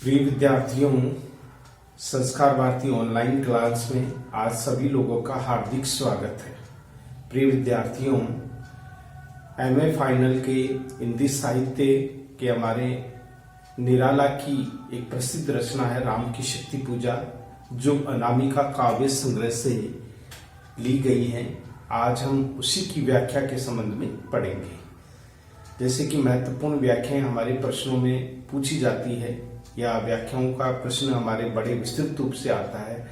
प्रिय विद्यार्थियों, संस्कार भारती ऑनलाइन क्लास में आज सभी लोगों का हार्दिक स्वागत है। प्रिय विद्यार्थियों, एमए फाइनल के हिंदी साहित्य के हमारे निराला की एक प्रसिद्ध रचना है राम की शक्ति पूजा, जो अनामिका काव्य संग्रह से ली गई है। आज हम उसी की व्याख्या के संबंध में पढ़ेंगे। जैसे कि महत्वपूर्ण व्याख्याएं हमारे प्रश्नों में पूछी जाती है या व्याख्याओं का प्रश्न हमारे बड़े विस्तृत रूप से आता है,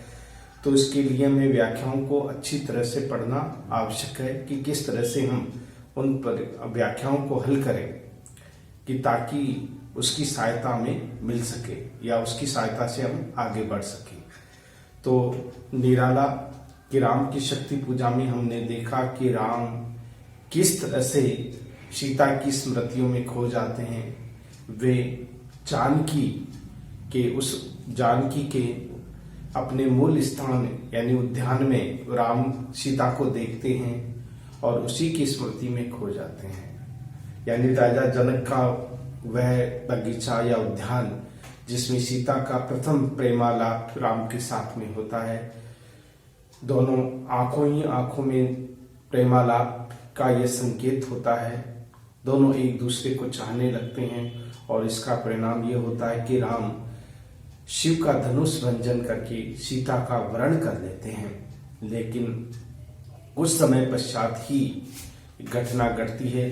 तो इसके लिए हमें व्याख्याओं को अच्छी तरह से पढ़ना आवश्यक है कि किस तरह से हम उन पर व्याख्याओं को हल करें कि ताकि उसकी सहायता हमें मिल सके या उसकी सहायता से हम आगे बढ़ सकें। तो निराला कि राम की शक्ति पूजा में हमने देखा कि राम किस तरह से सीता की स्मृतियों में खो जाते हैं। वे जानकी के अपने मूल स्थान यानी उद्यान में राम सीता को देखते हैं और उसी की स्मृति में खो जाते हैं। यानी राजा जनक का वह बगीचा या उद्यान जिसमें सीता का प्रथम प्रेमालाप राम के साथ में होता है, दोनों आंखों ही आंखों में प्रेमालाप का यह संकेत होता है। दोनों एक दूसरे को चाहने लगते हैं और इसका परिणाम यह होता है कि राम शिव का धनुष भंजन करके सीता का वरण कर लेते हैं। लेकिन कुछ समय पश्चात ही घटना घटती है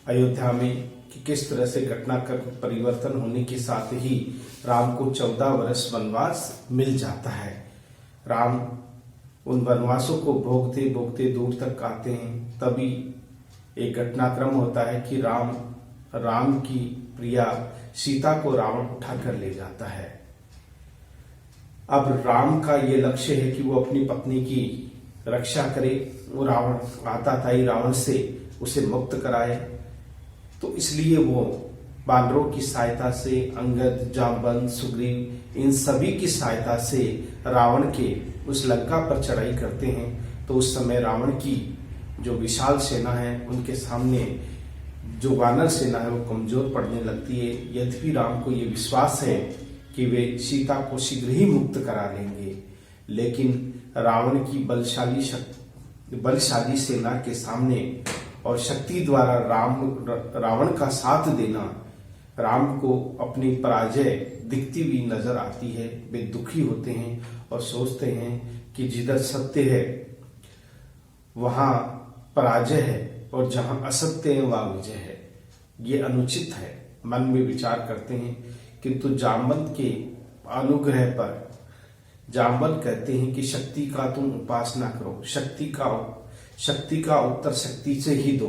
अयोध्या में कि किस तरह से घटना का परिवर्तन होने के साथ ही राम को 14 वर्ष वनवास मिल जाता है। राम उन वनवासों को भोगते भोगते दूर तक आते हैं। तभी एक घटनाक्रम होता है कि राम की प्रिया सीता को रावण उठा कर ले जाता है। अब राम का ये लक्ष्य है कि वो अपनी पत्नी की रक्षा करे। वो रावण आता था ही रावण से उसे मुक्त कराए, तो इसलिए वो बानरों की सहायता से, अंगद, जाम्बन, सुग्रीव, इन सभी की सहायता से रावण के उस लंका पर चढ़ाई करते हैं। तो उस समय रावण की जो विशाल सेना है उनके सामने जो वानर सेना है वो कमजोर पड़ने लगती है। यद्यपि राम को ये विश्वास है कि वे सीता को शीघ्र ही मुक्त करा लेंगे, लेकिन रावण की बलशाली सेना के सामने और शक्ति द्वारा रावण का साथ देना राम को अपनी पराजय दिखती हुई नजर आती है। वे दुखी होते हैं और सोचते हैं कि जिधर सत्य है वहां पराजय है और जहां असत्य है वहां विजय है। ये अनुचित है। मन में विचार करते हैं, किंतु जाम्बन के अनुग्रह पर जाम्बन कहते हैं कि शक्ति का तुम उपासना करो, शक्ति का उत्तर शक्ति से ही दो,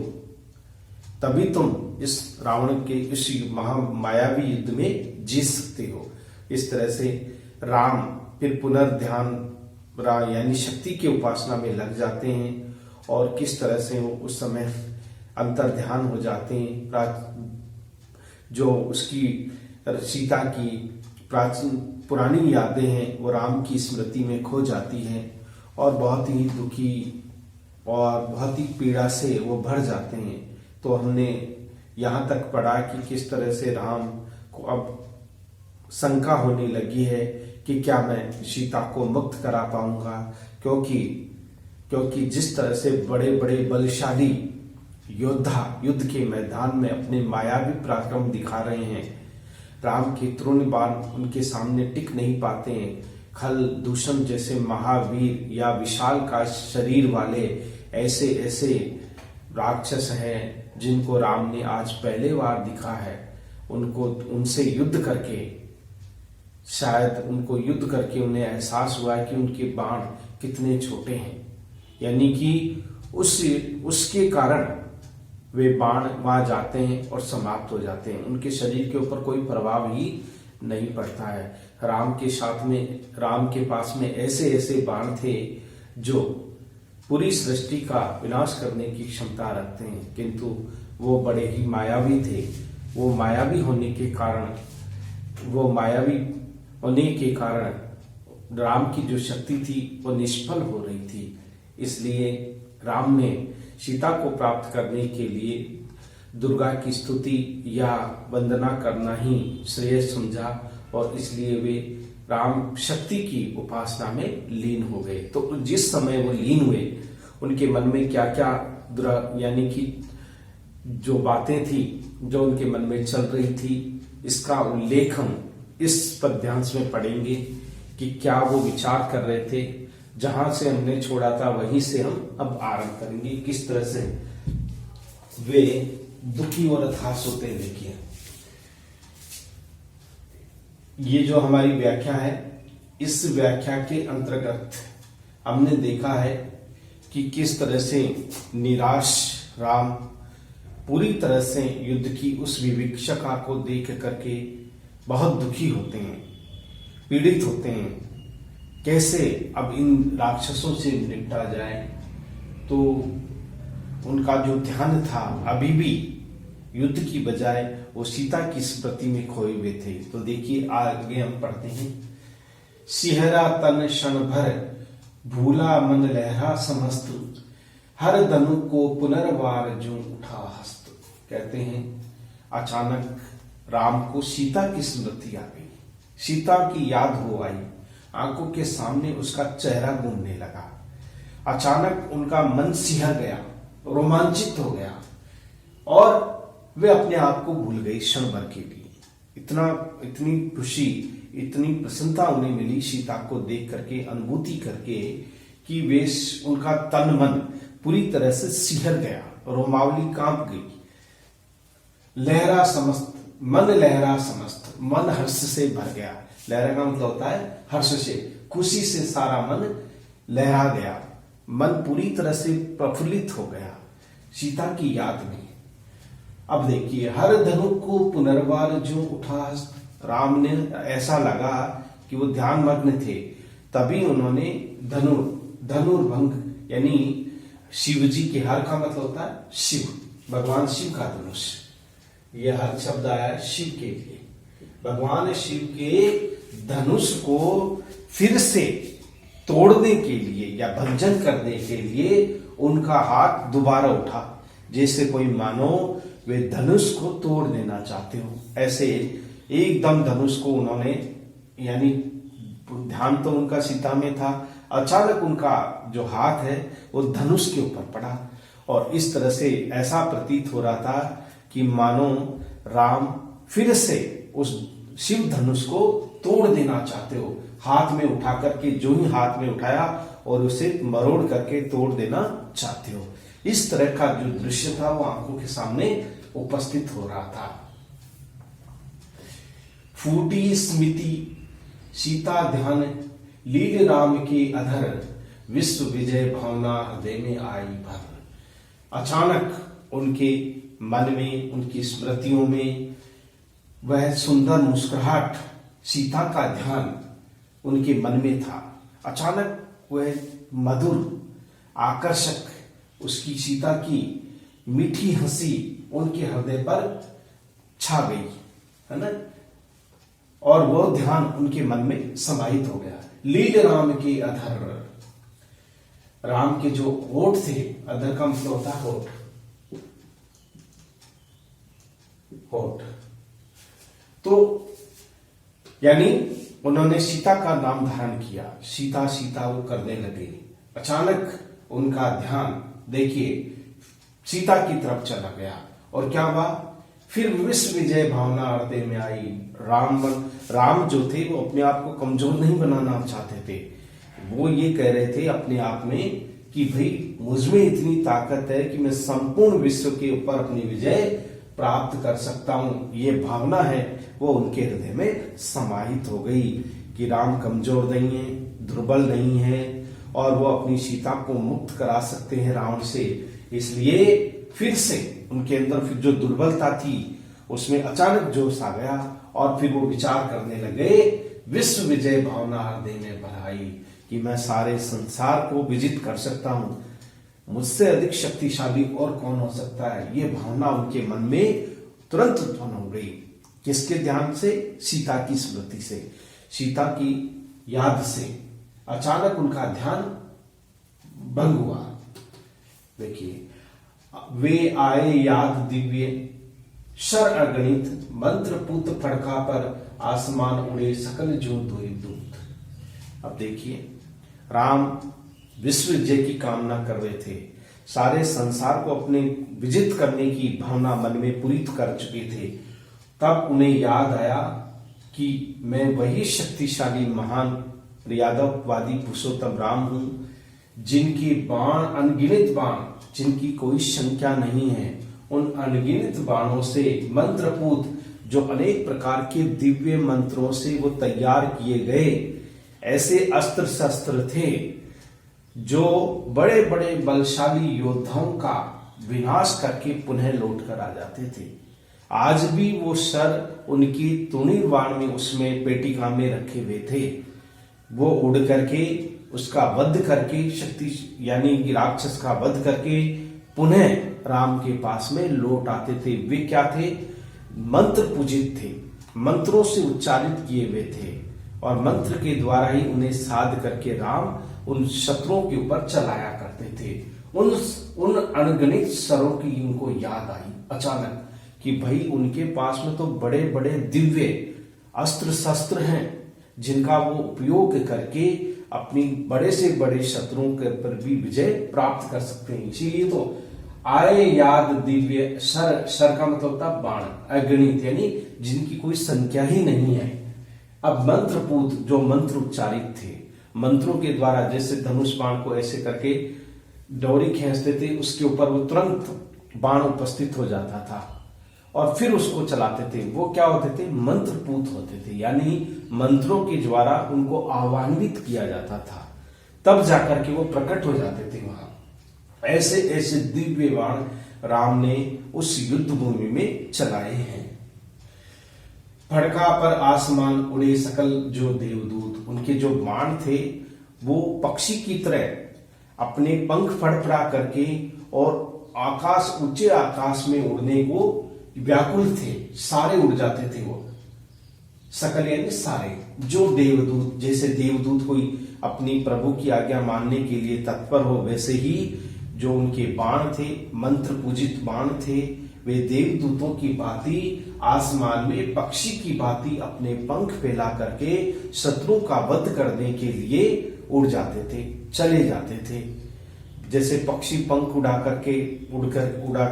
तभी तुम इस रावण के इस महामायावी युद्ध में जीत सकते हो। इस तरह से राम फिर पुनर्ध्यान यानी शक्ति की उपासना में लग जाते हैं और किस तरह से वो उस समय अंतर्ध्यान हो जाते हैं। जो उसकी सीता की प्राचीन पुरानी यादें हैं वो राम की स्मृति में खो जाती हैं और बहुत ही दुखी और बहुत ही पीड़ा से वो भर जाते हैं। तो हमने यहाँ तक पढ़ा कि किस तरह से राम को अब शंका होने लगी है कि क्या मैं सीता को मुक्त करा पाऊंगा, क्योंकि जिस तरह से बड़े बड़े बलशाली योद्धा युद्ध के मैदान में अपने मायावी पराक्रम दिखा रहे हैं, राम के तृण बाण उनके सामने टिक नहीं पाते हैं। खल दूषण जैसे महावीर या विशाल का शरीर वाले ऐसे ऐसे राक्षस हैं जिनको राम ने आज पहले बार दिखा है। उनसे युद्ध करके उन्हें एहसास हुआ है कि उनके बाण कितने छोटे हैं। यानी कि उसके कारण वे बाण वहां जाते हैं और समाप्त हो जाते हैं। उनके शरीर के ऊपर कोई प्रभाव ही नहीं पड़ता है। राम के पास में ऐसे ऐसे बाण थे जो पूरी सृष्टि का विनाश करने की क्षमता रखते हैं, किंतु वो बड़े ही मायावी थे। वो मायावी होने के कारण राम की जो शक्ति थी वो निष्फल हो रही थी। इसलिए राम ने सीता को प्राप्त करने के लिए दुर्गा की स्तुति या वंदना करना ही श्रेय समझा और इसलिए वे राम शक्ति की उपासना में लीन हो गए। तो जिस समय वो लीन हुए उनके मन में क्या क्या यानी कि जो बातें थी जो उनके मन में चल रही थी, इसका उल्लेख हम इस पद्यांश में पढ़ेंगे कि क्या वो विचार कर रहे थे। जहां से हमने छोड़ा था वहीं से हम अब आरंभ करेंगे, किस तरह से वे दुखी और हताश होते हैं। देखिए, ये जो हमारी व्याख्या है, इस व्याख्या के अंतर्गत हमने देखा है कि किस तरह से निराश राम पूरी तरह से युद्ध की उस विभीषका को देख करके बहुत दुखी होते हैं, पीड़ित होते हैं। कैसे अब इन राक्षसों से निपटा जाए, तो उनका जो ध्यान था अभी भी युद्ध की बजाय वो सीता की स्मृति में खोए हुए थे। तो देखिए आगे हम पढ़ते हैं, सिहरा तन क्षण भर भूला मन लहरा समस्त, हर धनु को पुनर्वार जो उठा हस्त। कहते हैं अचानक राम को सीता की स्मृति आ गई, सीता की याद हो आई, आंखों के सामने उसका चेहरा घूमने लगा। अचानक उनका मन सिहर गया, रोमांचित हो गया और वे अपने आप को भूल गए क्षण भर के लिए। इतनी खुशी, इतनी प्रसन्नता उन्हें मिली सीता को देख करके, अनुभूति करके कि वे उनका तन मन पूरी तरह से सिहर गया, रोमावली कांप गई। लहरा समस्त, मन लहरा समस्त, मन हर्ष से भर गया। लहरा का मतलब होता है हर्ष से, खुशी से सारा मन लहरा गया, मन पूरी तरह से प्रफुल्लित हो गया सीता की याद में। अब देखिए, हर धनु को पुनर्वार जो उठा, राम ने ऐसा लगा कि वो ध्यान मग्न थे, तभी उन्होंने धनुर्भंग यानी शिव जी के, हर का मतलब होता है शिव, भगवान शिव का धनुष। यह हर शब्द आया है शिव के लिए। भगवान शिव के धनुष को फिर से तोड़ने के लिए या भंजन करने के लिए उनका हाथ दोबारा उठा, जैसे कोई मानो वे धनुष को तोड़ देना चाहते हो। ऐसे एकदम धनुष को उन्होंने, यानी ध्यान तो उनका सीता में था, अचानक उनका जो हाथ है वो धनुष के ऊपर पड़ा और इस तरह से ऐसा प्रतीत हो रहा था कि मानो राम फिर से उस शिव धनुष को तोड़ देना चाहते हो। हाथ में उठा करके, जो ही हाथ में उठाया और उसे मरोड़ करके तोड़ देना चाहते हो। इस तरह का जो दृश्य था वो आंखों के सामने उपस्थित हो रहा था। फूटी स्मृति सीता ध्यान, लील राम के अधर, विश्व विजय भावना हृदय में आई भर। अचानक उनके मन में, उनकी स्मृतियों में वह सुंदर मुस्कुराहट, सीता का ध्यान उनके मन में था। अचानक वह मधुर, आकर्षक उसकी सीता की मीठी हंसी उनके हृदय पर छा गई, है ना, और वह ध्यान उनके मन में समाहित हो गया। लील राम के अधर, राम के जो होठ थे, अधर का मतलब होता है होठ, होठ, तो यानी उन्होंने सीता का नाम धारण किया, सीता सीता वो करने लगे। अचानक उनका ध्यान देखिए सीता की तरफ चला गया और क्या हुआ, फिर विश्व विजय भावना हृदय में आई। राम जो थे वो अपने आप को कमजोर नहीं बनाना चाहते थे, वो ये कह रहे थे अपने आप में कि भाई मुझमें इतनी ताकत है कि मैं संपूर्ण विश्व के ऊपर अपनी विजय प्राप्त कर सकता हूं। ये भावना है वो उनके हृदय में समाहित हो गई कि राम कमजोर नहीं है, दुर्बल नहीं है और वो अपनी सीता को मुक्त करा सकते हैं रावण से। इसलिए फिर से उनके अंदर फिर जो दुर्बलता थी उसमें अचानक जोश आ गया और फिर वो विचार करने लगे, विश्व विजय भावना हृदय में भराई कि मैं सारे संसार को विजित कर सकता हूं, मुझसे अधिक शक्तिशाली और कौन हो सकता है। ये भावना उनके मन में तुरंत उत्पन्न हो गई। किसके ध्यान से? सीता की स्मृति से, सीता की याद से। अचानक उनका ध्यान भंग हुआ। देखिए, वे आए याद दिव्य शर अगणित मंत्र पूत फड़का पर आसमान उड़े सकल जो दूत। अब देखिए, राम विश्व विजय की कामना कर रहे थे, सारे संसार को अपने विजित करने की भावना मन में पूरित कर चुके थे। तब उन्हें याद आया कि मैं वही शक्तिशाली महान यादववादी पुरुषोत्तम राम हूं, जिनके बाण अनगिनत बाण, जिनकी कोई संख्या नहीं है, उन अनगिनत बाणों से मंत्रपूत, जो अनेक प्रकार के दिव्य मंत्रों से वो तैयार किए गए ऐसे अस्त्र शस्त्र थे, जो बड़े बड़े बलशाली योद्धाओं का विनाश करके पुनः लौट कर आ जाते थे। आज भी वो शर उनकी तूणीर बाण में उसमें पेटिका में रखे हुए थे। वो उड़ करके उसका वध करके शक्ति यानी कि राक्षस का वध करके पुनः राम के पास में लौट आते थे। वे क्या थे? मंत्र पूजित थे, मंत्रों से उच्चारित किए हुए थे, और मंत्र के द्वारा ही उन्हें साध करके राम उन शत्रुओं के ऊपर चलाया करते थे। उन अनगणित शरों की उनको याद आई अचानक कि भाई उनके पास में तो बड़े बड़े दिव्य अस्त्र शस्त्र हैं, जिनका वो उपयोग करके अपनी बड़े से बड़े शत्रुओं के पर भी विजय प्राप्त कर सकते हैं। इसीलिए तो आए याद दिव्य शर का मतलब होता बाण, अगणित यानी जिनकी कोई संख्या ही नहीं है। अब मंत्रपूत जो मंत्र उच्चारित थे, मंत्रों के द्वारा जैसे धनुष बाण को ऐसे करके डोरी खींचते थे, उसके ऊपर वो तुरंत बाण उपस्थित हो जाता था और फिर उसको चलाते थे। वो क्या होते थे? मंत्रपूत होते थे, यानी मंत्रों के द्वारा उनको आह्वानित किया जाता था, तब जाकर के वो प्रकट हो जाते थे वहां। ऐसे ऐसे दिव्य बाण राम ने उस युद्ध भूमि में चलाए हैं। फड़का पर आसमान उड़े सकल जो देवदूत, उनके जो बाण थे वो पक्षी की तरह अपने पंख फड़फड़ा करके और आकाश, ऊंचे आकाश में उड़ने को व्याकुल थे, सारे उड़ जाते थे वो। सकल यानी सारे, जो देवदूत, जैसे देवदूत कोई अपनी प्रभु की आज्ञा मानने के लिए तत्पर हो, वैसे ही जो उनके बाण थे, मंत्र पूजित बाण थे, वे देवदूतों की भांति आसमान में पक्षी की भांति अपने पंख फैला करके शत्रु का वध करने के लिए उड़ जाते थे, चले जाते थे। जैसे पक्षी पंख उड़ा करके उड़ा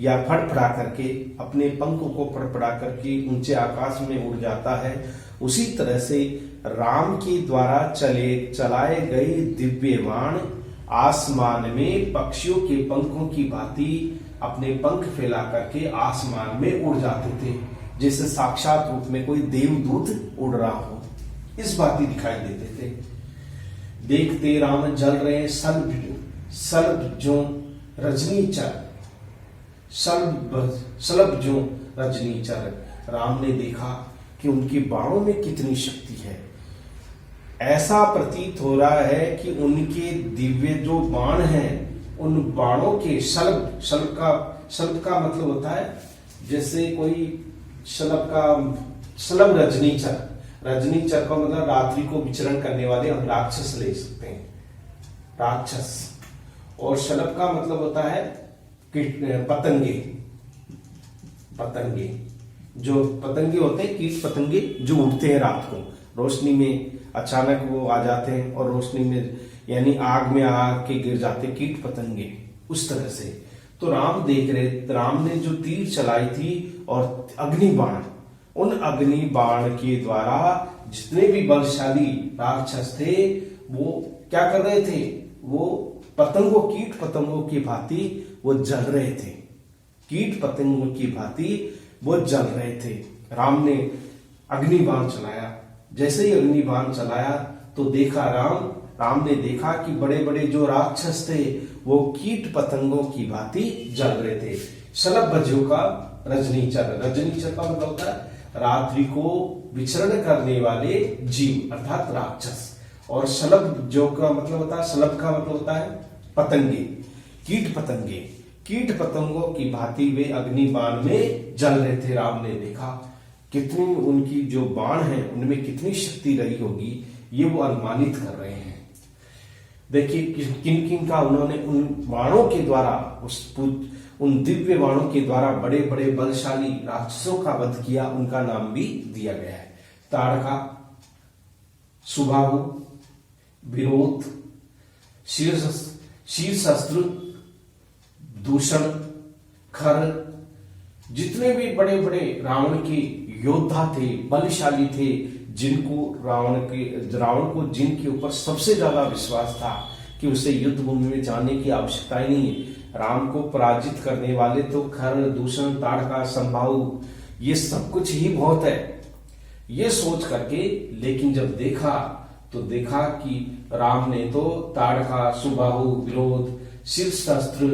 या फड़फड़ा करके अपने पंख को फड़फड़ा करके ऊंचे आकाश में उड़ जाता है, उसी तरह से राम के द्वारा चलाए गए दिव्य बाण आसमान में पक्षियों के पंखों की भांति अपने पंख फैला करके आसमान में उड़ जाते थे, जैसे साक्षात रूप में कोई देवदूत उड़ रहा हो, इस भांति दिखाई देते थे। देखते राम जल रहे सल्ब जो रजनीचर, सल्ब जो रजनीचर। राम ने देखा कि उनके बाणों में कितनी शक्ति है। ऐसा प्रतीत हो रहा है कि उनके दिव्य जो बाण हैं, उन बाणों के शल्ब का मतलब होता है जैसे कोई शलभ रजनीचर का मतलब रात्रि को विचरण करने वाले हम राक्षस ले सकते हैं, राक्षस। और शलभ का मतलब होता है पतंगे, जो पतंगे होते हैं, कीट पतंगे जो उड़ते हैं रात को, रोशनी में अचानक वो आ जाते हैं और रोशनी में यानी आग में आग के गिर जाते, कीट पतंगे, उस तरह से। तो राम देख रहे, राम ने जो तीर चलाई थी और अग्निबाण, उन अग्नि बाण के द्वारा जितने भी बलशाली राक्षस थे वो क्या कर रहे थे? वो कीट पतंगों की भांति वो जल रहे थे, कीट पतंगों की भांति वो जल रहे थे। राम ने अग्निबाण चलाया, जैसे ही अग्निबाण चलाया तो देखा राम ने देखा कि बड़े बड़े जो राक्षस थे वो कीट पतंगों की भांति जल रहे थे। शलभ बज्जों का रजनीचर का मतलब होता है रात्रि को विचरण करने वाले जीव अर्थात राक्षस, और शलभ जो का मतलब होता है, शलभ का मतलब होता है पतंगे, कीट पतंगों की भांति वे अग्निबाण में जल रहे थे। राम ने देखा कितनी उनकी जो बाण है उनमें कितनी शक्ति रही होगी, ये वो अनुमानित कर रहे हैं। देखिए किन किन का उन्होंने उन बाणों के द्वारा उन दिव्य बाणों के द्वारा बड़े बड़े बलशाली राक्षसों का वध किया, उनका नाम भी दिया गया है। ताड़का, सुबाहु, विरोध, शीर्षस्त्र, दूषण, खर, जितने भी बड़े बड़े रावण के योद्धा थे, बलशाली थे, रावण को जिनके ऊपर सबसे ज्यादा विश्वास था कि उसे युद्ध भूमि में जाने की आवश्यकता ही नहीं है, राम को पराजित करने वाले तो खर, दूषण, ताड़का, संभाऊ, ये सब कुछ ही बहुत है, ये सोच करके, लेकिन जब देखा तो देखा कि राम ने तो ताड़का, सुबाहु, विरोध, शीर्षस्त्र,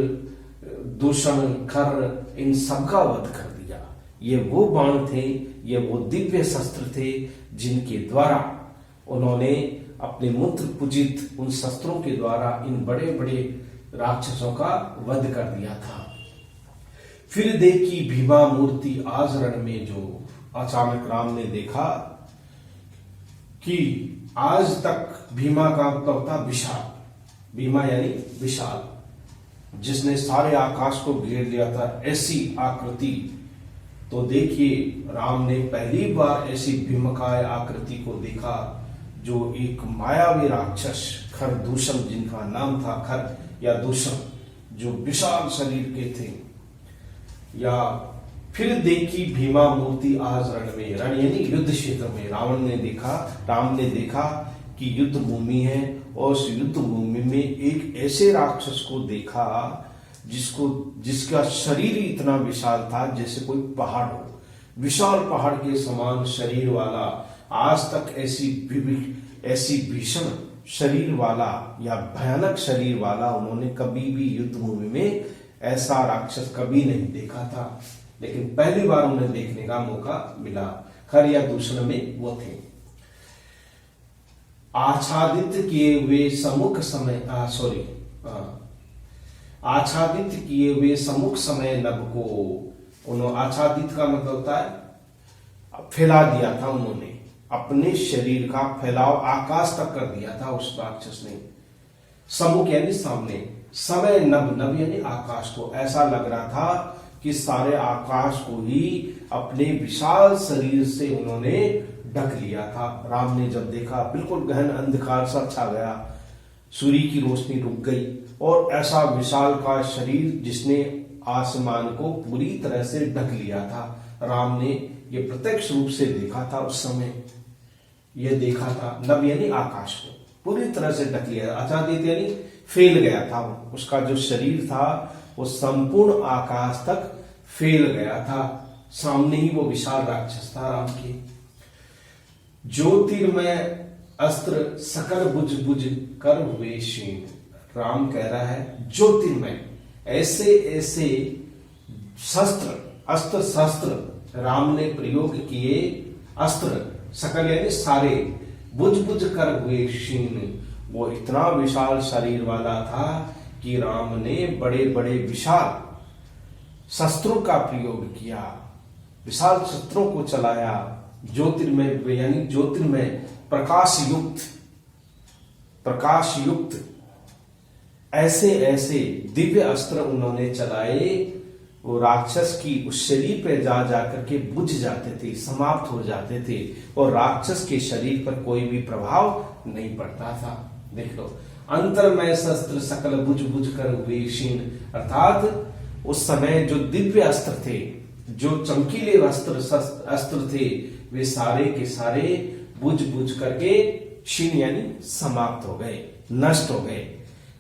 दूषण, खर, इन सबका वध कर दिया। ये वो बाण थे, ये वो दिव्य शस्त्र थे जिनके द्वारा उन्होंने अपने मंत्र पूजित उन शस्त्रों के द्वारा इन बड़े बड़े राक्षसों का वध कर दिया था। फिर देखी भीमा मूर्ति आज रण में, जो अचानक राम ने देखा कि आज तक भीमा का मतलब था विशाल, भीमा यानी विशाल, जिसने सारे आकाश को घेर लिया था, ऐसी आकृति। तो देखिए राम ने पहली बार ऐसी भीमकाय आकृति को देखा, जो एक मायावी राक्षस खर दूषण, जिनका नाम था खर या दूषण, जो विशाल शरीर के थे। या फिर देखी भीमा मूर्ति आज रण में, रण यानी युद्ध क्षेत्र में, राम ने देखा कि युद्ध भूमि है, और उस युद्ध भूमि में एक ऐसे राक्षस को देखा जिसका शरीर इतना विशाल था जैसे कोई पहाड़ हो, विशाल पहाड़ के समान शरीर वाला, आज तक ऐसी भीषण शरीर वाला या भयानक शरीर वाला उन्होंने कभी भी युद्ध भूमि में ऐसा राक्षस कभी नहीं देखा था, लेकिन पहली बार उन्हें देखने का मौका मिला। खर या दूषण में वो थे। आच्छादित किए हुए सम्मुख समय नभ को, उन्होंने आच्छादित का मतलब होता है फैला दिया था, उन्होंने अपने शरीर का फैलाव आकाश तक कर दिया था उस राक्षस ने। सम्मुख यानी सामने, समय नभ यानी आकाश को, ऐसा लग रहा था कि सारे आकाश को ही अपने विशाल शरीर से उन्होंने ढक लिया था। राम ने जब देखा बिल्कुल गहन अंधकार सा छा गया, सूर्य की रोशनी रुक गई, और ऐसा विशाल का शरीर जिसने आसमान को पूरी तरह से ढक लिया था। राम ने ये प्रत्यक्ष रूप से देखा था, उस समय ये देखा था। नभ यानी आकाश को पूरी तरह से ढक लिया, आच्छादित यानी फैल गया था, उसका जो शरीर था वो संपूर्ण आकाश तक फैल गया था। सामने ही वो विशाल राक्षस था राम के। ज्योतिर्मय अस्त्र सकल बुझ बुझ कर हुए क्षीण, राम कह रहा है ज्योतिर्मय, ऐसे ऐसे अस्त्र शस्त्र राम ने प्रयोग किए, अस्त्र सकल यानी सारे, बुझ बुझ कर हुए क्षीण, वो इतना विशाल शरीर वाला था कि राम ने बड़े बड़े विशाल शस्त्रों का प्रयोग किया, विशाल शस्त्रों को चलाया। ज्योतिर्मय यानी ज्योतिर्मय, प्रकाश युक्त ऐसे ऐसे दिव्य अस्त्र उन्होंने चलाए, वो राक्षस की उस शरीर पे जा करके बुझ जाते थे, समाप्त हो जाते थे, और राक्षस के शरीर पर कोई भी प्रभाव नहीं पड़ता था। देख लो, अंतरमय शस्त्र सकल बुझ बुझ कर हुए क्षीण, अर्थात उस समय जो दिव्य अस्त्र थे, जो चमकीले अस्त्र थे, वे सारे के सारे बुझ बुझ करके क्षीण यानी समाप्त हो गए, नष्ट हो गए,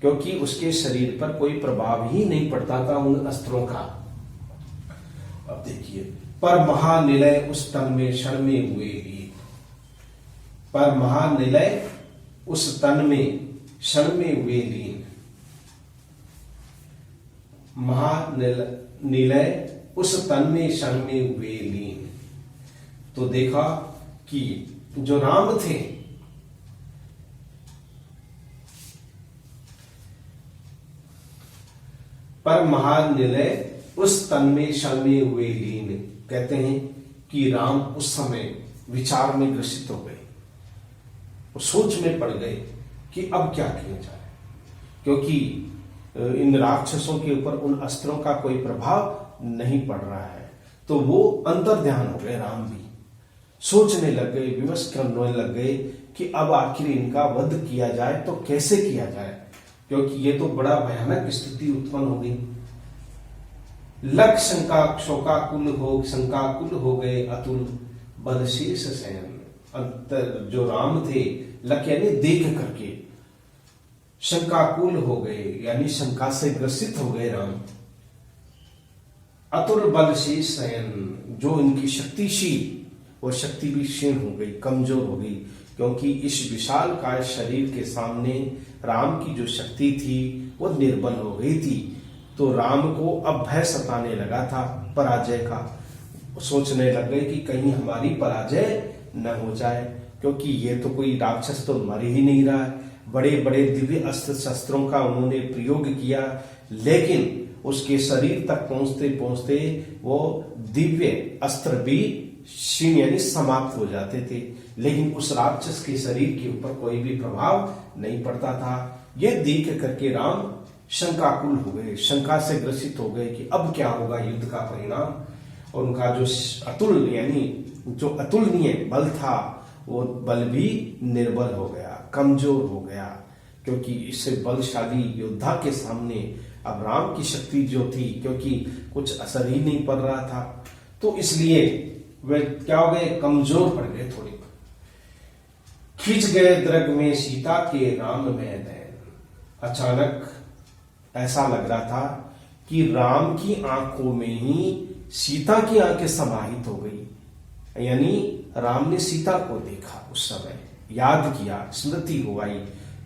क्योंकि उसके शरीर पर कोई प्रभाव ही नहीं पड़ता था उन अस्त्रों का। अब देखिए, पर महानिलय उस तन में क्षण में हुए लीन, पर महानिलय उस तन में क्षण में हुए लीन, महानिलय उस तन में क्षण में हुए लीन। तो देखा कि जो राम थे, पर महानिलय उस तन में क्षण में हुए लीन, कहते हैं कि राम उस समय विचार में ग्रसित हो गए, सोच में पड़ गए कि अब क्या किया जाए, क्योंकि इन राक्षसों के ऊपर उन अस्त्रों का कोई प्रभाव नहीं पड़ रहा है। तो वो अंतर ध्यान हो गए, राम भी सोचने लग गए, विवश करने लग गए कि अब आखिर इनका वध किया जाए तो कैसे किया जाए, क्योंकि ये तो बड़ा भयानक स्थिति उत्पन्न हो गई। लख शंकाकुल हो गए अतुल बलशेष शयन। अंतर जो राम थे, लख यानी देख करके, शंकाकुल हो गए यानी शंका से ग्रसित हो गए राम। अतुल बलशेष शयन, जो इनकी शक्तिशील वो शक्ति भी क्षीण हो गई, कमजोर हो गई, क्योंकि इस विशाल काय शरीर के सामने राम की जो शक्ति थी वो निर्बल हो गई थी। तो राम को अब भय सताने लगा था पराजय का। सोचने लग गए कि कहीं हमारी पराजय न हो जाए, क्योंकि ये तो कोई राक्षस तो मर ही नहीं रहा है। बड़े बड़े दिव्य अस्त्र शस्त्रों का उन्होंने प्रयोग किया, लेकिन उसके शरीर तक पहुंचते पहुंचते वो दिव्य अस्त्र भी क्षीण यानी समाप्त हो जाते थे, लेकिन उस राक्षस के शरीर के ऊपर कोई भी प्रभाव नहीं पड़ता था। ये देख करके राम शंकाकुल हो गए, शंका से ग्रसित हो गए कि अब क्या होगा युद्ध का परिणाम। और उनका जो अतुल यानी जो अतुलनीय बल था वो बल भी निर्बल हो गया, कमजोर हो गया, क्योंकि इससे बलशाली योद्धा के सामने अब राम की शक्ति जो थी, क्योंकि कुछ असर ही नहीं पड़ रहा था, तो इसलिए वे क्या हो गए, कमजोर पड़ गए थोड़े। खिंच गए द्रग में सीता के राम में नैन। अचानक ऐसा लग रहा था कि राम की आंखों में ही सीता की आंखें समाहित हो गई, यानी राम ने सीता को देखा, उस समय याद किया, स्मृति हो आई,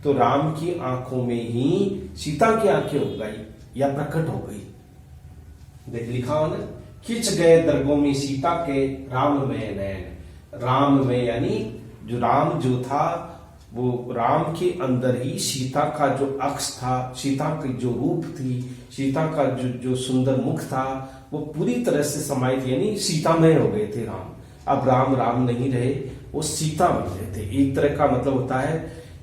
तो राम की आंखों में ही सीता की आंखें हो गई या प्रकट हो गई। देख लिखा हो ना, खिंच गए दरगों में सीता के राम में नैन। राम में यानी जो राम जो था वो राम के अंदर ही सीता का जो अक्ष था, सीता की जो रूप थी, सीता का जो सुंदर मुख था, वो पूरी तरह से समाहित यानी सीतामय हो गए थे राम। अब राम राम नहीं रहे, वो सीता बन गए थे। एक तरह का मतलब होता है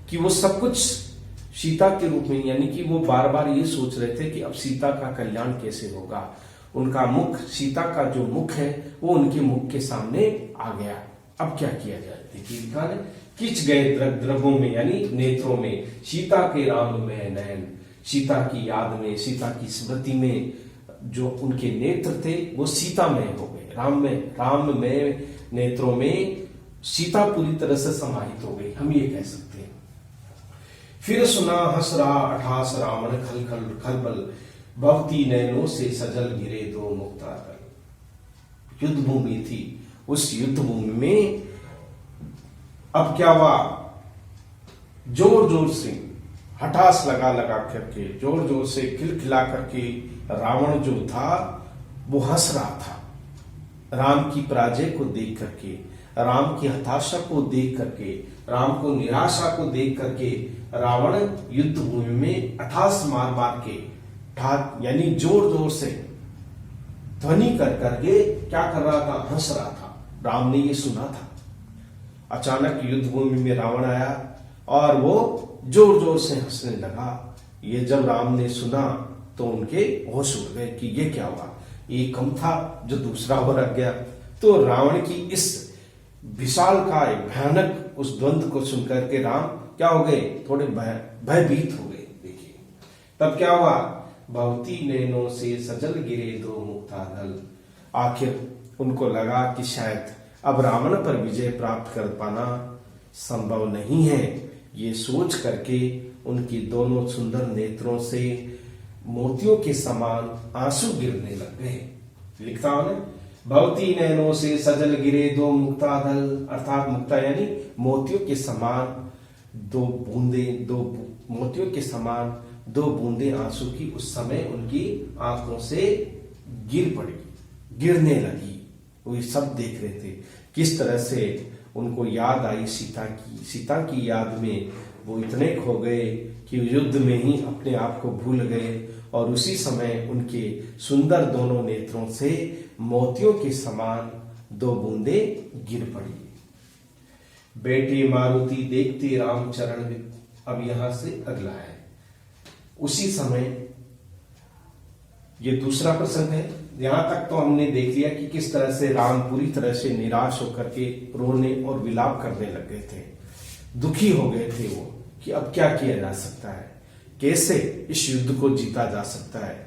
कि वो सब कुछ सीता के रूप में, यानी कि वो बार बार ये सोच रहे थे कि अब सीता का कल्याण कैसे होगा। उनका मुख, सीता का जो मुख है वो उनके मुख के सामने आ गया। अब क्या किया जाए, देखिए लिखा है, खिंच गए द्रगों में यानी नेत्रों में, सीता के राम में नयन। सीता की याद में, सीता की स्मृति में जो उनके नेत्र थे वो सीतामय हो गए, राम में नेत्रों में सीता पूरी तरह से समाहित हो गई, हम ये कह सकते हैं। फिर सुना हसरा अठास रावण खल खल खलबल, भवती नैनों से सजल गिरे दो मुक्तादल। युद्ध भूमि थी, उस युद्ध भूमि में अब क्या हुआ, जोर जोर से हठास लगा लगा करके, जोर जोर से खिलखिला करके रावण जो था वो हंस रहा था। राम की पराजय को देख करके, राम की हताशा को देख करके, राम को निराशा को देख करके रावण युद्ध भूमि में अठास मार मार के, यानी जोर जोर से ध्वनि कर करके क्या कर रहा था, हंस रहा था। राम ने ये सुना था। अचानक युद्ध भूमि में रावण आया और वो जोर जोर से हंसने लगा। ये जब राम ने सुना तो उनके होश उड़ गए कि ये क्या हुआ, ये कम था जो दूसरा हो रख गया। तो रावण की इस विशाल का भयानक उस द्वंद्व को सुनकर के राम क्या हो गए, थोड़े भयभीत हो गए। देखिए तब क्या हुआ, भवती नैनों से सजल गिरे दो मुक्तादल। आखिर उनको लगा कि शायद अब रावण पर विजय प्राप्त कर पाना संभव नहीं है। ये सोच करके उनकी दोनों सुंदर नेत्रों से मोतियों के समान आंसू गिरने लग गए। लिखता हूं ना, भवती नैनों से सजल गिरे दो मुक्तादल, अर्थात मुक्ता यानी मोतियों के समान दो बूंदे, दो मोतियों के समान दो बूंदे आंसू की उस समय उनकी आंखों से गिर पड़ी, गिरने लगी। वो सब देख रहे थे किस तरह से उनको याद आई सीता की याद में वो इतने खो गए कि युद्ध में ही अपने आप को भूल गए, और उसी समय उनके सुंदर दोनों नेत्रों से मोतियों के समान दो बूंदे गिर पड़ी। बेटे मारुति देखते राम चरण। अब यहां से अगला है, उसी समय ये दूसरा प्रसंग है। यहां तक तो हमने देख लिया कि किस तरह से राम पूरी तरह से निराश होकर के रोने और विलाप करने लग गए थे, दुखी हो गए थे वो कि अब क्या किया जा सकता है, कैसे इस युद्ध को जीता जा सकता है।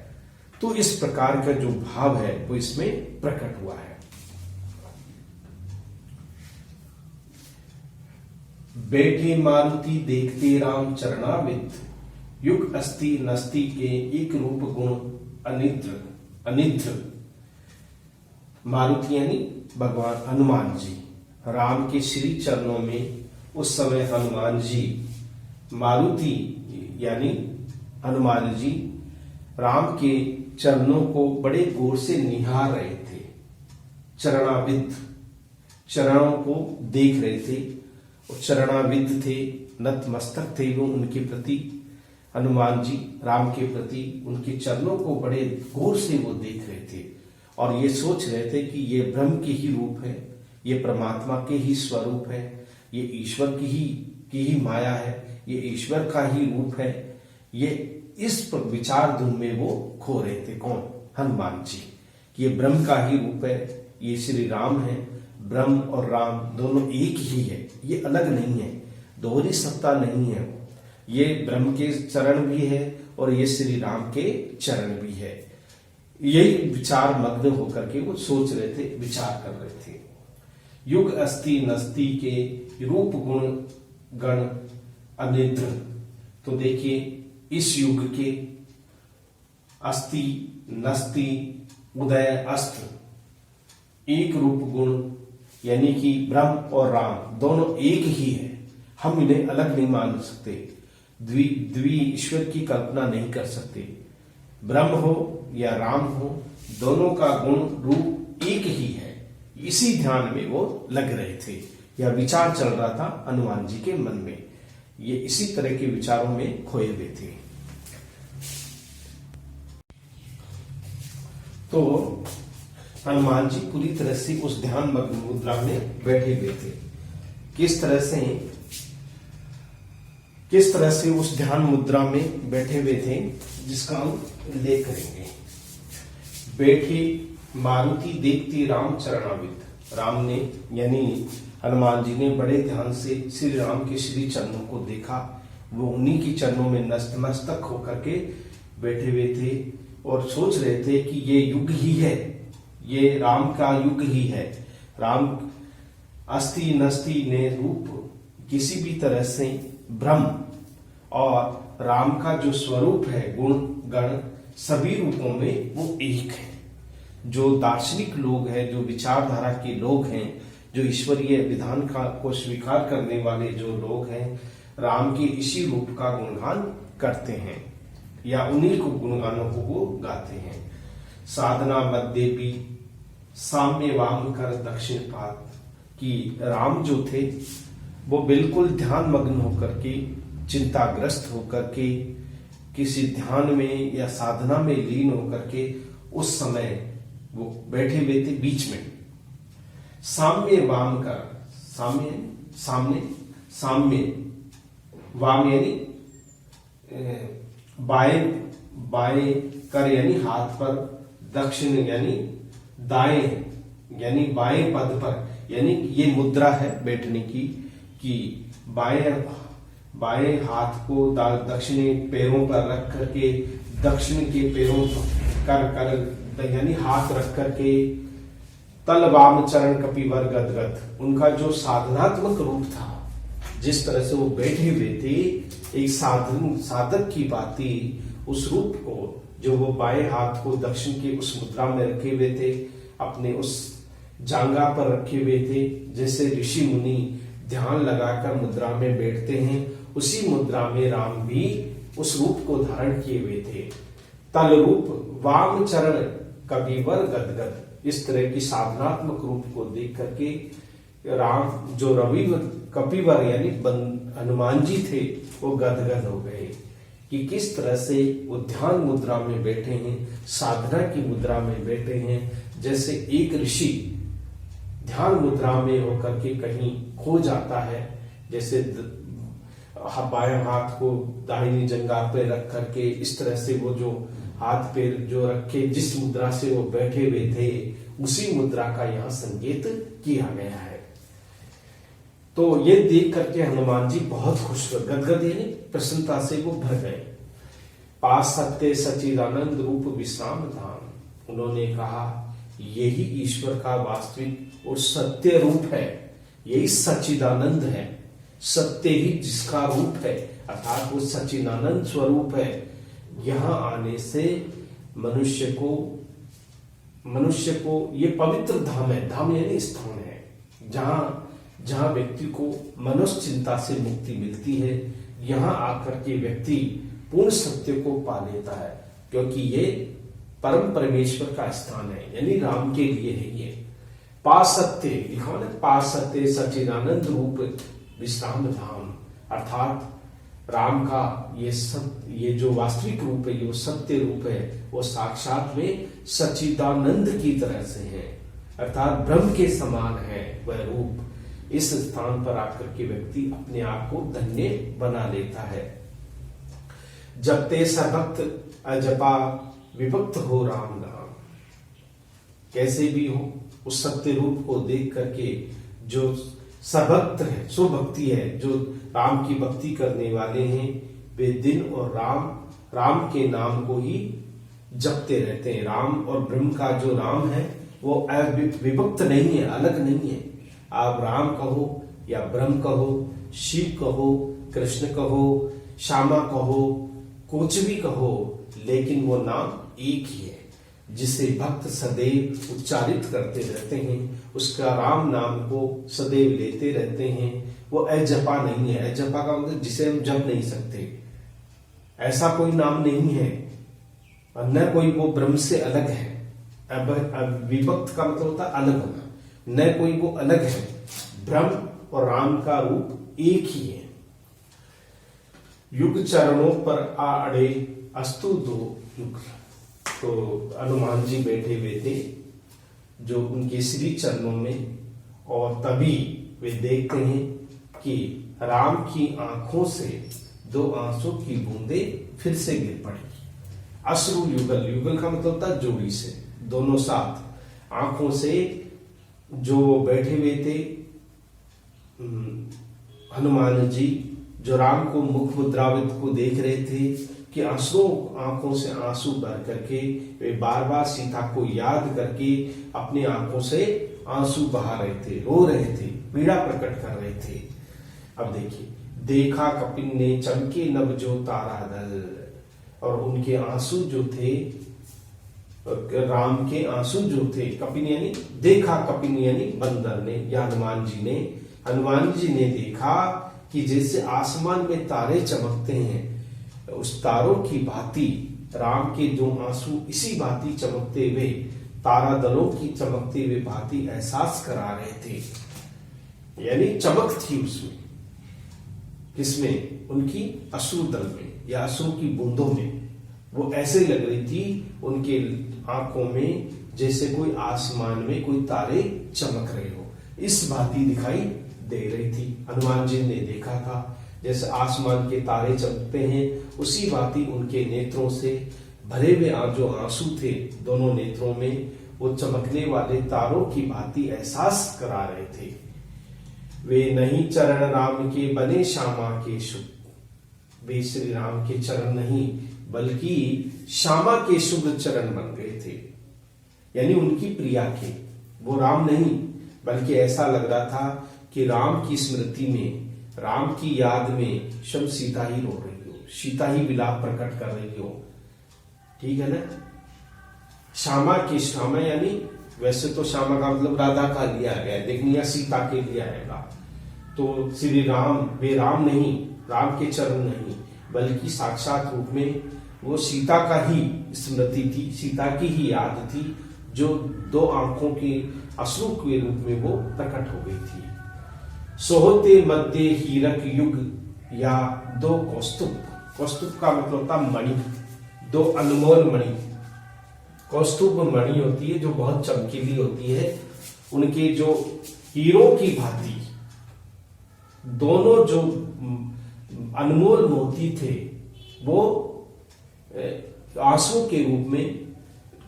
तो इस प्रकार का जो भाव है वो इसमें प्रकट हुआ है। बैठे मारुति देखते राम चरणाविद, युग अस्ति नस्ति के एक रूप गुण अनिद्र अनिद्र। मारुति यानी भगवान हनुमान जी, राम के श्री चरणों में उस समय हनुमान जी, मारुति यानी हनुमान जी राम के चरणों को बड़े गौर से निहार रहे थे। चरणाविद, चरणों को देख रहे थे और चरणाविद थे, नतमस्तक थे वो उनके प्रति। हनुमान जी राम के प्रति उनके चरणों को बड़े गौर से वो देख रहे थे और ये सोच रहे थे कि ये ब्रह्म के ही रूप है, ये परमात्मा के ही स्वरूप है, ये ईश्वर की ही माया है, ये ईश्वर का ही रूप है। ये इस विचार धुन में वो खो रहे थे। कौन? हनुमान जी। कि ये ब्रह्म का ही रूप है, ये श्री राम है। ब्रह्म और राम दोनों एक ही है, ये अलग नहीं है, दोहरी सत्ता नहीं है। ये ब्रह्म के चरण भी है और ये श्री राम के चरण भी है। यही विचार मग्न होकर के वो सोच रहे थे, विचार कर रहे थे। युग अस्ति नस्ति के रूप गुण गण अनिद्र। तो देखिए इस युग के अस्ति नस्ति उदय अस्त, एक रूप गुण यानी कि ब्रह्म और राम दोनों एक ही है, हम इन्हें अलग नहीं मान सकते, द्वि ईश्वर की कल्पना नहीं कर सकते। ब्रह्म हो या राम हो, दोनों का गुण रूप एक ही है। इसी ध्यान में वो लग रहे थे, यह विचार चल रहा था हनुमान जी के मन में। ये इसी तरह के विचारों में खोए हुए थे। तो हनुमान जी पूरी तरह से उस ध्यान मग्न मुद्रा में बैठे हुए थे। किस तरह से उस ध्यान मुद्रा में बैठे हुए थे, जिसका हम उल्लेख करेंगे। बैठे मारुति देखते राम चरणाविद। राम ने यानी हनुमान जी ने बड़े ध्यान से श्री राम के श्री चरणों को देखा। वो उन्हीं के चरणों में नतमस्तक होकर के बैठे हुए थे और सोच रहे थे कि ये युग ही है, ये राम का युग ही है। राम अस्ति नस्ति ने रूप किसी भी तरह से ब्रह्म और राम का जो स्वरूप है गुण गण सभी रूपों में वो एक है। जो दार्शनिक लोग हैं, जो विचारधारा के लोग हैं, जो ईश्वरीय विधान को स्वीकार करने वाले जो लोग हैं, राम के इसी रूप का गुणगान करते हैं या उन्हीं को गुणगानों को वो गाते हैं। साधना मध्य भी साम्य वाम कर दक्षिण पात। कि राम जो थे वो बिल्कुल ध्यान मग्न होकर के, चिंताग्रस्त होकर के, किसी ध्यान में या साधना में लीन होकर के उस समय वो बैठे हुए थे बीच में। साम्य वाम कर, साम्य सामने, साम्य वाम यानी बाएं कर यानी हाथ पर, दक्षिण यानी दाएं यानी बाएं पद पर, यानी ये मुद्रा है बैठने की कि बाएं हाथ को दक्षिणी पैरों पर रख करके, दक्षिण के पैरों कर यानी हाथ रख करके, तल वाम चरण कपिवर गदगद। उनका जो साधनात्मक रूप था, जिस तरह से वो बैठे हुए थे, एक साधक की बाती उस रूप को, जो वो बाएं हाथ को दक्षिण के उस मुद्रा में रखे हुए थे, अपने उस जांघा पर रखे हुए थे, जैसे ऋषि मुनि ध्यान लगाकर मुद्रा में बैठते हैं, उसी मुद्रा में राम भी उस रूप को धारण किए हुए थे। तल रूप वाम चरण कपिवर गदगद। इस तरह की साधनात्मक रूप को देख करके राम जो कपिवर यानी हनुमान जी थे, वो गदगद हो गए कि किस तरह से वो ध्यान मुद्रा में बैठे हैं, साधना की मुद्रा में बैठे हैं। जैसे एक ऋषि ध्यान मुद्रा में होकर के कहीं खो जाता है, जैसे बाएं हाथ को दाहिनी जंघा पे रख करके इस तरह से वो जो हाथ पैर जो रखे जिस मुद्रा से वो बैठे हुए थे उसी मुद्रा का यहाँ संकेत किया गया है। तो ये देख करके हनुमान जी बहुत खुश हुए, गदगद यानी प्रसन्नता से वो भर गए। पास सत्य सच्चिदानंद रूप विश्राम धाम, उन्होंने कहा यही ईश्वर का वास्तविक और सत्य रूप है, यही सच्चिदानंद है, सत्य ही जिसका रूप है, अर्थात वो सच्चिदानंद स्वरूप है। यहाँ आने से मनुष्य को ये पवित्र धाम है, धाम यानी स्थान है जहां व्यक्ति को मनुष्य चिंता से मुक्ति मिलती है। यहाँ आकर के व्यक्ति पूर्ण सत्य को पा लेता है, क्योंकि ये परम परमेश्वर का स्थान है, यानी राम के लिए है। ये पास सत्य लिखा ना, पास सत्य सच्चिदानंद रूप विश्राम धाम, अर्थात राम का ये जो वास्तविक रूप है, ये सत्य रूप है, वो साक्षात में सच्चिदानंद की तरह से है, अर्थात ब्रह्म के समान है वह रूप। इस स्थान पर आकर के व्यक्ति अपने आप को धन्य बना लेता है। जपते सर्वक्त अजपा विभक्त हो राम नाम, कैसे भी हो उस सत्य रूप को देख करके जो सर्वभक्त है, सुभक्ति है, जो राम की भक्ति करने वाले हैं, वे दिन और राम के नाम को ही जपते रहते हैं। राम और ब्रह्म का जो नाम है वो विभक्त नहीं है, अलग नहीं है। आप राम कहो या ब्रह्म कहो, शिव कहो, कृष्ण कहो, श्यामा कहो, कुछ भी कहो, लेकिन वो नाम एक ही है, जिसे भक्त सदैव उच्चारित करते रहते हैं, उसका राम नाम को सदैव लेते रहते हैं। वो अजपा नहीं है, अजपा का मतलब जिसे हम जप नहीं सकते, ऐसा कोई नाम नहीं है, न कोई वो ब्रह्म से अलग है। अब विभक्त का मतलब होता है अलग होना, न कोई वो अलग है, ब्रह्म और राम का रूप एक ही है। युग चरणों पर आ अड़े अस्तु दो युग, तो हनुमान जी बैठे हुए थे जो उनके श्री चरणों में, और तभी वे देखते हैं कि राम की आंखों से दो आंसू की बूंदे फिर से गिर पड़ी। अश्रु युगल, युगल का मतलब होता है जोड़ी से, दोनों साथ आंखों से जो बैठे हुए थे हनुमान जी, जो राम को मुख मुद्रावित को देख रहे थे कि आंखों से आंसू बह करके वे बार बार सीता को याद करके अपनी आंखों से आंसू बहा रहे थे, रो रहे थे, पीड़ा प्रकट कर रहे थे। अब देखिए, देखा कपिन ने चमके नभ जो तारा दल, और उनके आंसू जो थे, राम के आंसू जो थे, कपिन यानी देखा, कपिन यानी बंदर ने या हनुमान जी ने देखा कि जैसे आसमान में तारे चमकते हैं, उस तारों की भांति राम के जो आंसू इसी भांति चमकते हुए तारा दलों की चमकते हुए भांति एहसास करा रहे थे। यानी चमक थी उसमें, किसमें? उनकी अश्रु दल में या अश्रु की बूंदों में, वो ऐसे लग रही थी उनके आंखों में जैसे कोई आसमान में कोई तारे चमक रहे हो, इस भांति दिखाई दे रही थी। हनुमान जी ने देखा था जैसे आसमान के तारे चमकते हैं, उसी भांति उनके नेत्रों से भरे हुए जो आंसू थे दोनों नेत्रों में, वो चमकने वाले तारों की भांति एहसास करा रहे थे। वे नहीं चरण राम के बने श्यामा के शुभ, वे श्री राम के चरण नहीं बल्कि श्यामा के शुभ चरण बन गए थे, यानी उनकी प्रिया के, वो राम नहीं बल्कि ऐसा लग रहा था कि राम की स्मृति में, राम की याद में शब सीता ही रो रही हो, सीता ही विलाप प्रकट कर रही हो, ठीक है ना। श्यामा की, श्यामा यानी वैसे तो श्यामा का मतलब राधा का लिया गया है, लेकिन यह सीता के लिए आएगा। तो श्री राम, वे राम नहीं, राम के चरण नहीं बल्कि साक्षात रूप में वो सीता का ही स्मृति थी, सीता की ही याद थी, जो दो आंखों के अश्रु के रूप में वो प्रकट हो गई थी। सोहते मध्य हीरक युग या दो कौस्तुभ, कौस्तुभ का मतलब होता मणि, दो अनमोल मणि, कौस्तुभ मणि होती है जो बहुत चमकीली होती है, उनके जो हीरों की भांति दोनों जो अनमोल मोती थे वो आंसू के रूप में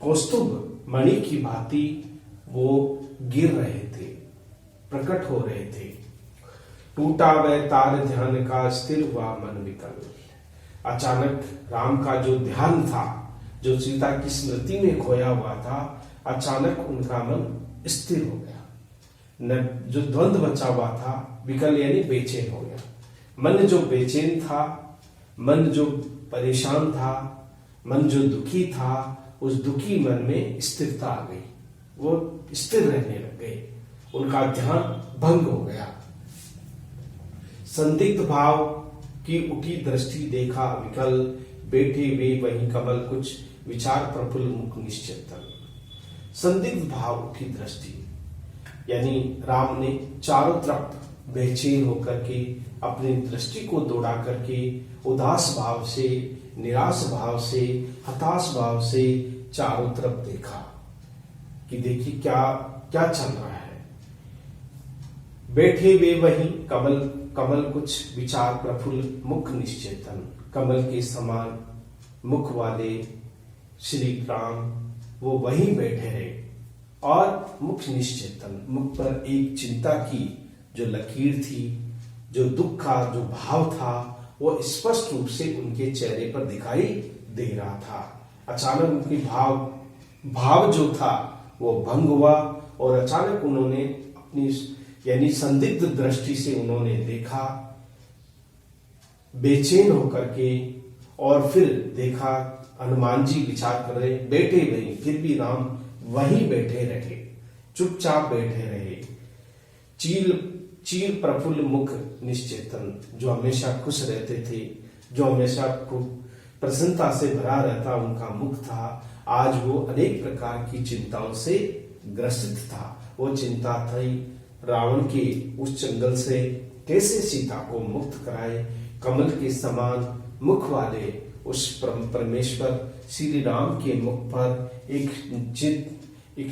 कौस्तुभ मणि की भांति वो गिर रहे थे, प्रकट हो रहे थे। टूटा वह तार ध्यान का, स्थिर हुआ मन विकल। अचानक राम का जो ध्यान था, जो सीता की स्मृति में खोया हुआ था, अचानक उनका मन स्थिर हो गया। न जो द्वंद्व बचा हुआ था, विकल यानी बेचैन हो गया। मन जो बेचैन था, मन जो परेशान था, मन जो दुखी था, उस दुखी मन में स्थिरता आ गई। वो स्थिर रहने लग गए, उनका ध्यान भंग हो गया। संदिग्ध भाव की उठी दृष्टि देखा विकल, बैठे वे वहीं कमल कुछ विचार प्रफुल्ल मुख निश्चिंतन। संदिग्ध भाव उठी दृष्टि यानी राम ने चारों तरफ बेचैन होकर के अपनी दृष्टि को दौड़ा करके उदास भाव से, निराश भाव से, हताश भाव से चारों तरफ देखा कि देखिए क्या क्या चल रहा है। बैठे वे वहीं कमल, कमल कुछ विचार प्रफुल्ल मुख निश्चेतन। कमल के समान मुख वाले श्री राम वो वहीं बैठे रहे और मुख निश्चेतन। मुख पर एक चिंता की जो लकीर थी, जो दुख का जो भाव था, वो स्पष्ट रूप से उनके चेहरे पर दिखाई दे रहा था। अचानक उनकी भाव जो था वो भंग हुआ और अचानक उन्होंने अपनी यानी संदिग्ध दृष्टि से उन्होंने देखा बेचैन होकर के, और फिर देखा हनुमान जी विचार कर रहे, बैठे वहीं, फिर भी राम वहीं बैठे रहे, चुपचाप बैठे रहे। चीर प्रफुल्ल मुख निश्चेतन, जो हमेशा खुश रहते थे, जो हमेशा प्रसन्नता से भरा रहता उनका मुख था, आज वो अनेक प्रकार की चिंताओं से ग्रसित था। वो चिंता थी रावण के उस चंगल से कैसे सीता को मुक्त कराए। कमल के समान मुख वाले उस परमेश्वर श्री राम के मुख पर एक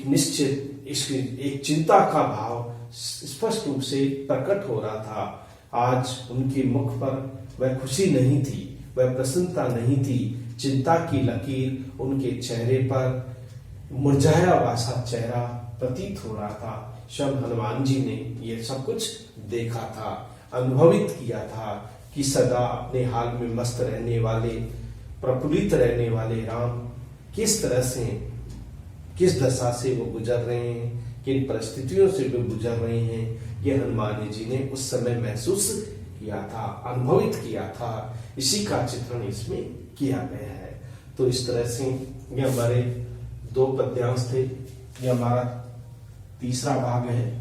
निश्चित एक चिंता का भाव स्पष्ट रूप से प्रकट हो रहा था। आज उनके मुख पर वह खुशी नहीं थी, वह प्रसन्नता नहीं थी, चिंता की लकीर उनके चेहरे पर मुरझाया हुआ सा चेहरा प्रतीत हो रहा था। स्वयं हनुमान जी ने ये सब कुछ देखा था, अनुभवित किया था कि सदा अपने हाल में मस्त रहने वाले, प्रफुल्लित रहने वाले राम किस तरह से, किस दशा से वो गुजर रहे हैं, किन परिस्थितियों से वो गुजर रहे हैं, ये हनुमान जी ने उस समय महसूस किया था, अनुभवित किया था। इसी का चित्रण इसमें किया गया है। तो इस तरह से ये हमारे 2 पद्यांश थे, ये हमारा तीसरा भाग है।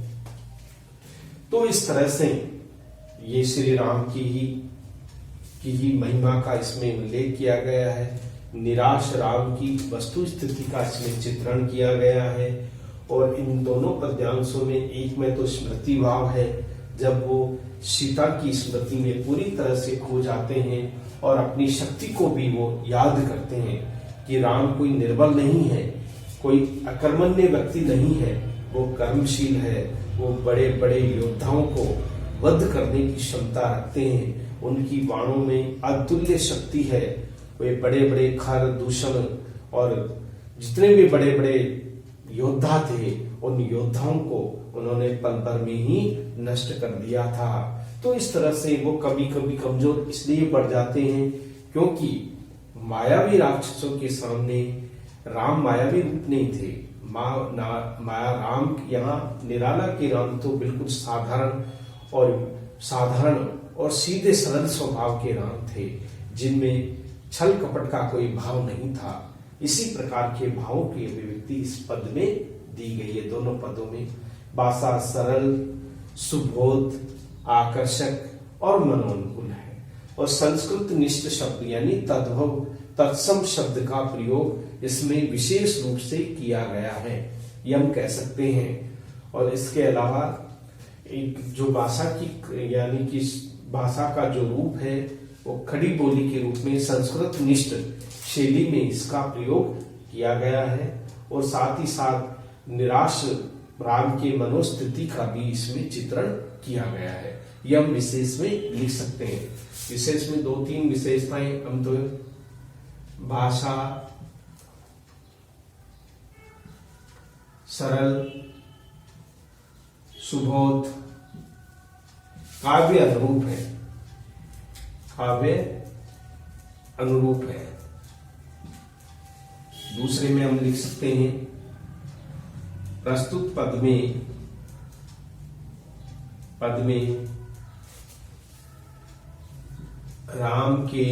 तो इस तरह से ये श्री राम की ही महिमा का इसमें उल्लेख किया गया है। निराश राम की वस्तु स्थिति का इसमें चित्रण किया गया है। और इन दोनों पद्यांशों में, एक में तो स्मृति भाव है, जब वो सीता की स्मृति में पूरी तरह से खो जाते हैं और अपनी शक्ति को भी वो याद करते हैं कि राम कोई निर्बल नहीं है, कोई अकर्मण्य व्यक्ति नहीं है, वो कर्मशील है, वो बड़े बड़े योद्धाओं को वध करने की क्षमता रखते हैं, उनकी बाणों में अतुल्य शक्ति है। वे बड़े बड़े खर, दूषण और जितने भी बड़े बड़े योद्धा थे, उन योद्धाओं को उन्होंने पल भर में ही नष्ट कर दिया था। तो इस तरह से वो कभी कभी कमजोर इसलिए पड़ जाते हैं क्योंकि मायावी राक्षसों के सामने राम मायावी रूप नहीं थे। माया राम यहाँ निराला के राम तो बिल्कुल साधारण और सीधे सरल स्वभाव के राम थे, जिनमें छल कपट का कोई भाव नहीं था। इसी प्रकार के भावों की अभिव्यक्ति इस पद में दी गई है। दोनों पदों में भाषा सरल, सुबोध, आकर्षक और मनोनुकूल है। और संस्कृत निष्ठ शब्द यानी तद्भव, तत्सम शब्द का प्रयोग इसमें विशेष रूप से किया गया है, ये हम कह सकते हैं। और इसके अलावा एक जो भाषा की यानी कि भाषा का जो रूप है वो खड़ी बोली के रूप में संस्कृत निष्ठ शैली में इसका प्रयोग किया गया है। और साथ ही साथ निराश राम के मनोस्थिति का भी इसमें चित्रण किया गया है, यह हम विशेष में लिख सकते हैं। विशेष में 2-3 विशेषताएं हम तो भाषा सरल, सुबोध, काव्य अनुरूप है, काव्य अनुरूप है। दूसरे में हम लिख सकते हैं प्रस्तुत पद में राम के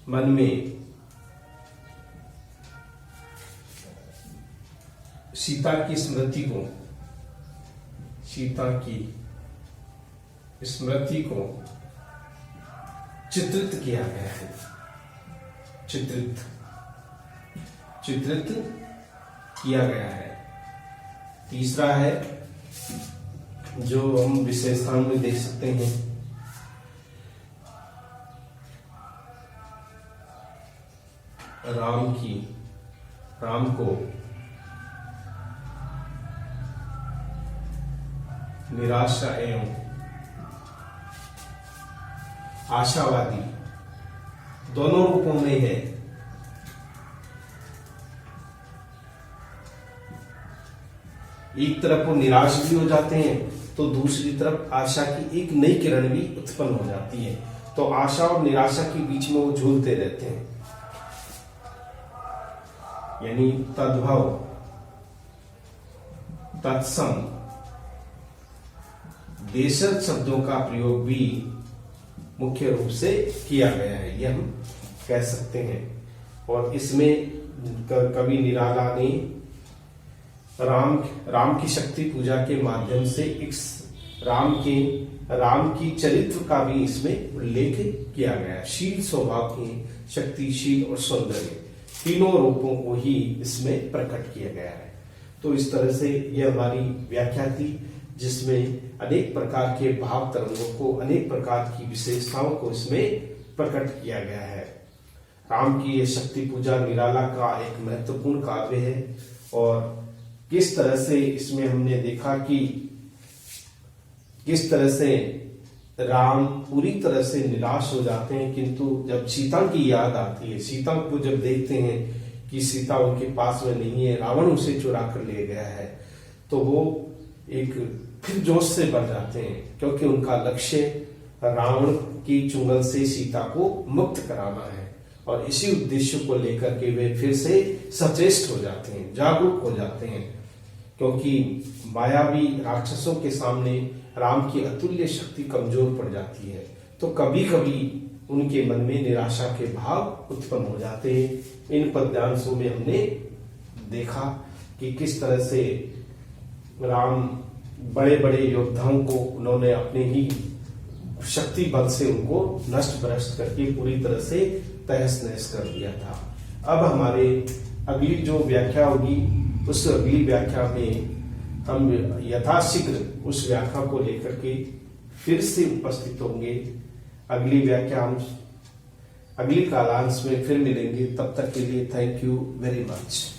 मन में सीता की स्मृति को चित्रित किया गया है। चित्रित किया गया है। तीसरा है जो हम विशेषण में देख सकते हैं, राम को निराशा एवं आशावादी दोनों रूपों में है। एक तरफ वो निराश भी हो जाते हैं तो दूसरी तरफ आशा की एक नई किरण भी उत्पन्न हो जाती है। तो आशा और निराशा के बीच में वो झूलते रहते हैं। यानी तद्भव, तत्सम, देशज शब्दों का प्रयोग भी मुख्य रूप से किया गया है, यह हम कह सकते हैं। और इसमें कवि निराला ने राम की शक्ति पूजा के माध्यम से इस राम की चरित्र का भी इसमें उल्लेख किया गया है। शील, सौभाग्य, शक्तिशील और सौंदर्य तीनों रूपों को ही इसमें प्रकट किया गया है। तो इस तरह से यह हमारी व्याख्या थी जिसमें अनेक प्रकार के भाव तरंगों को, अनेक प्रकार की विशेषताओं को इसमें प्रकट किया गया है। राम की यह शक्ति पूजा निराला का एक महत्वपूर्ण काव्य है। और किस तरह से इसमें हमने देखा कि किस तरह से राम पूरी तरह से निराश हो जाते हैं, किंतु जब सीता की याद आती है, सीता को जब देखते हैं कि सीता उनके पास में नहीं है, रावण उसे चुरा कर ले गया है, तो वो एक फिर जोश से भर जाते हैं, क्योंकि उनका लक्ष्य रावण की चुंगल से सीता को मुक्त कराना है। और इसी उद्देश्य को लेकर के वे फिर से सचेष्ट हो जाते हैं, जागरूक हो जाते हैं, क्योंकि मायावी राक्षसों के सामने राम की अतुल्य शक्ति कमजोर पड़ जाती है। तो कभी कभी उनके मन में निराशा के भाव उत्पन्न हो जाते हैं। इन पद्यांशों में हमने देखा कि किस तरह से राम बड़े बड़े योद्धाओं को उन्होंने अपने ही शक्ति बल से उनको नष्ट भ्रष्ट करके पूरी तरह से तहस नहस कर दिया था। अब हमारे अगली जो व्याख्या होगी, उस अगली व्याख्या में हम यथाशीघ्र उस व्याख्या को लेकर के फिर से उपस्थित होंगे। अगली व्याख्या हम अगली कालांश में फिर मिलेंगे। तब तक के लिए थैंक यू वेरी मच।